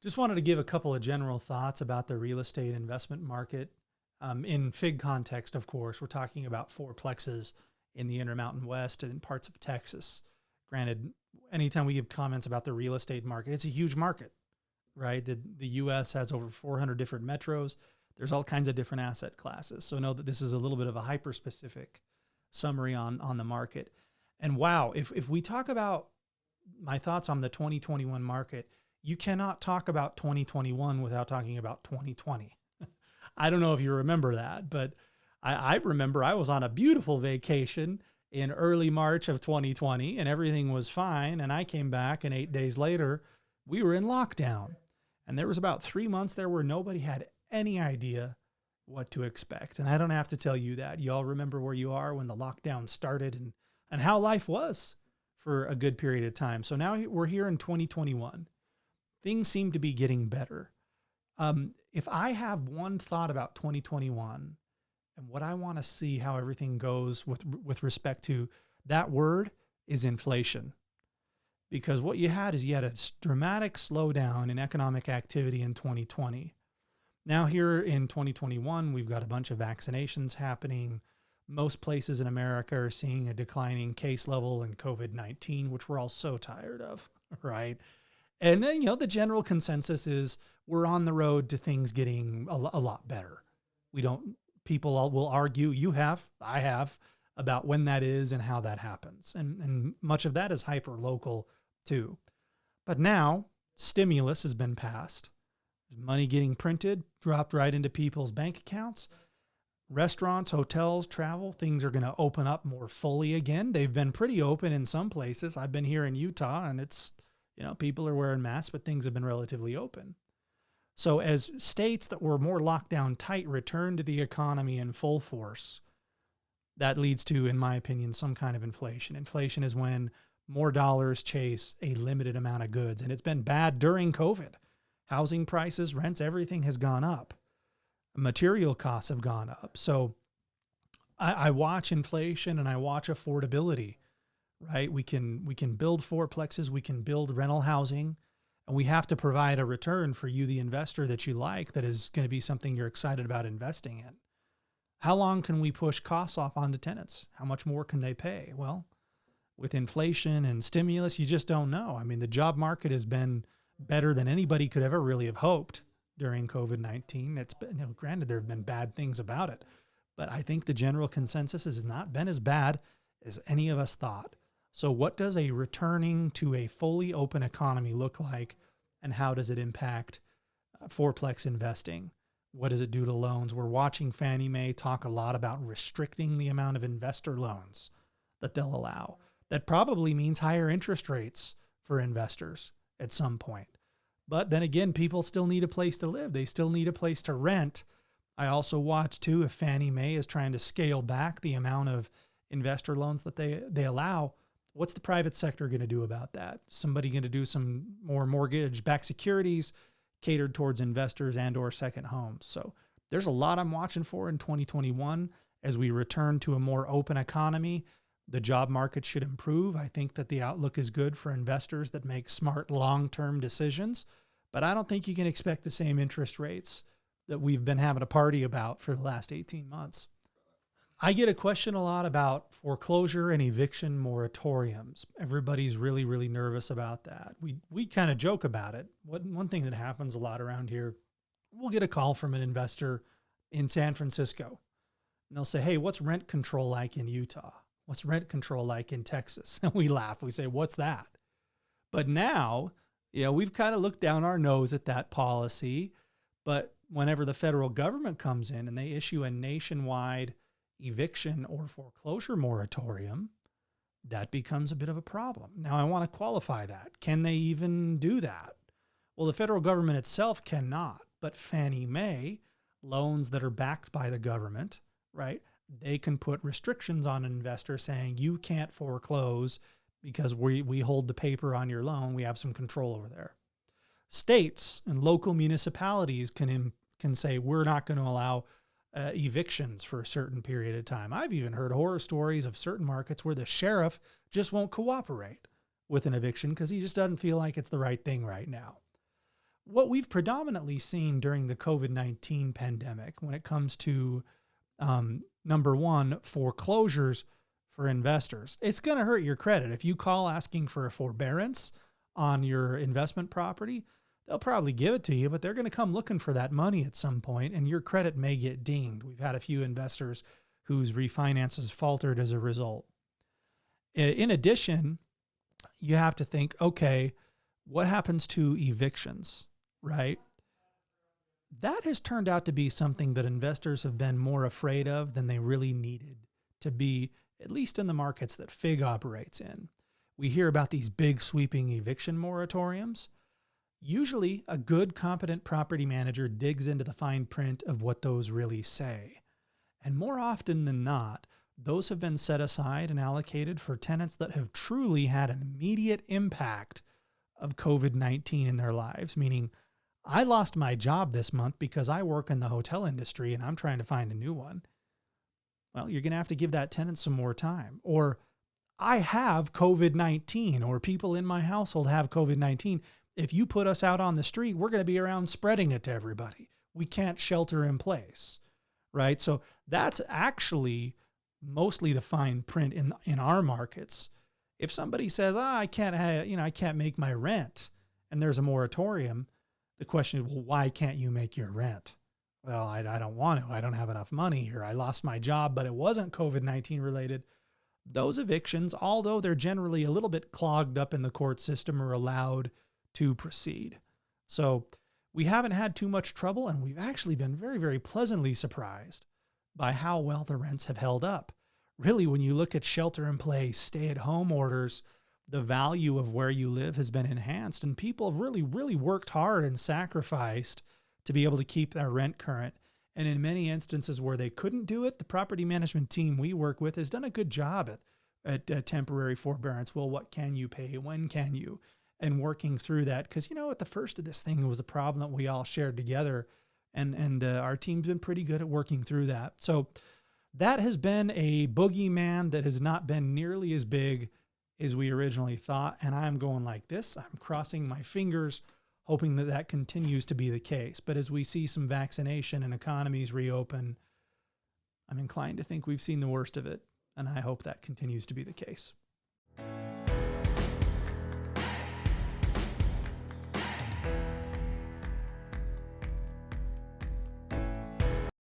Just wanted to give a couple of general thoughts about the real estate investment market. In FIG context, of course, we're talking about fourplexes in the Intermountain West and in parts of Texas. Granted, anytime we give comments about the real estate market, it's a huge market, right? The U.S. has over 400 different metros. There's all kinds of different asset classes. So know that this is a little bit of a hyper-specific summary on the market. And wow, if we talk about my thoughts on the 2021 market, you cannot talk about 2021 without talking about 2020. I don't know if you remember that, but I remember I was on a beautiful vacation in early March of 2020 and everything was fine. And I came back and 8 days later, we were in lockdown. And there was about 3 months there where nobody had any idea what to expect. And I don't have to tell you that. You all remember where you are when the lockdown started and how life was for a good period of time. So now we're here in 2021. Things seem to be getting better. If I have one thought about 2021 and what I want to see how everything goes with respect to that word is inflation. Because what you had is you had a dramatic slowdown in economic activity in 2020. Now here in 2021, we've got a bunch of vaccinations happening. Most places in America are seeing a declining case level in COVID-19, which we're all so tired of, right? And then, the general consensus is we're on the road to things getting a lot better. People will argue, I have, about when that is and how that happens. And much of that is hyper local too. But now stimulus has been passed. There's money getting printed, dropped right into people's bank accounts. Restaurants, hotels, travel, things are going to open up more fully again. They've been pretty open in some places. I've been here in Utah and it's, people are wearing masks, but things have been relatively open. So as states that were more locked down tight return to the economy in full force, that leads to, in my opinion, some kind of inflation. Inflation is when more dollars chase a limited amount of goods. And it's been bad during COVID. Housing prices, rents, everything has gone up. Material costs have gone up. So I watch inflation and I watch affordability, right? We can build fourplexes, we can build rental housing, and we have to provide a return for you, the investor that you like, that is going to be something you're excited about investing in. How long can we push costs off onto tenants? How much more can they pay? Well, with inflation and stimulus, you just don't know. I mean, the job market has been better than anybody could ever really have hoped during COVID-19. It's been, granted, there have been bad things about it, but I think the general consensus has not been as bad as any of us thought. So what does a returning to a fully open economy look like, and how does it impact fourplex investing? What does it do to loans? We're watching Fannie Mae talk a lot about restricting the amount of investor loans that they'll allow. That probably means higher interest rates for investors at some point. But then again, people still need a place to live. They still need a place to rent. I also watch too, if Fannie Mae is trying to scale back the amount of investor loans that they allow, what's the private sector going to do about that? Somebody going to do some more mortgage-backed securities catered towards investors and or second homes. So there's a lot I'm watching for in 2021 as we return to a more open economy. The job market should improve. I think that the outlook is good for investors that make smart long-term decisions, but I don't think you can expect the same interest rates that we've been having a party about for the last 18 months. I get a question a lot about foreclosure and eviction moratoriums. Everybody's really, really nervous about that. We kind of joke about it. One thing that happens a lot around here, we'll get a call from an investor in San Francisco, and they'll say, hey, what's rent control like in Utah? What's rent control like in Texas? And we laugh. We say, what's that? But now, we've kind of looked down our nose at that policy. But whenever the federal government comes in and they issue a nationwide eviction or foreclosure moratorium, that becomes a bit of a problem. Now, I want to qualify that. Can they even do that? Well, the federal government itself cannot, but Fannie Mae, loans that are backed by the government, right? They can put restrictions on an investor saying you can't foreclose because we hold the paper on your loan. We have some control over there. States and local municipalities can say we're not going to allow evictions for a certain period of time. I've even heard horror stories of certain markets where the sheriff just won't cooperate with an eviction because he just doesn't feel like it's the right thing right now. What we've predominantly seen during the COVID-19 pandemic when it comes to number one, foreclosures for investors, it's going to hurt your credit. If you call asking for a forbearance on your investment property, they'll probably give it to you, but they're going to come looking for that money at some point, and your credit may get dinged. We've had a few investors whose refinances faltered as a result. In addition, you have to think, okay, what happens to evictions, right? That has turned out to be something that investors have been more afraid of than they really needed to be, at least in the markets that FIG operates in. We hear about these big sweeping eviction moratoriums. Usually a good, competent property manager digs into the fine print of what those really say. And more often than not, those have been set aside and allocated for tenants that have truly had an immediate impact of COVID-19 in their lives, meaning I lost my job this month because I work in the hotel industry and I'm trying to find a new one. Well, you're going to have to give that tenant some more time. Or I have COVID-19, or people in my household have COVID-19. If you put us out on the street, we're going to be around spreading it to everybody. We can't shelter in place, right? So that's actually mostly the fine print in our markets. If somebody says, I can't make my rent, and there's a moratorium, the question is, well, why can't you make your rent? Well, I don't want to. I don't have enough money here. I lost my job, but it wasn't COVID-19 related. Those evictions, although they're generally a little bit clogged up in the court system, are allowed to proceed. So we haven't had too much trouble, and we've actually been very, very pleasantly surprised by how well the rents have held up. Really, when you look at shelter in place, stay-at-home orders, the value of where you live has been enhanced, and people have really, really worked hard and sacrificed to be able to keep their rent current. And in many instances where they couldn't do it, the property management team we work with has done a good job at temporary forbearance. Well, what can you pay? When can you? And working through that. Because, at the first of this thing, it was a problem that we all shared together. And our team's been pretty good at working through that. So that has been a boogeyman that has not been nearly as big as we originally thought. And I'm going like this. I'm crossing my fingers, hoping that that continues to be the case. But as we see some vaccination and economies reopen, I'm inclined to think we've seen the worst of it. And I hope that continues to be the case.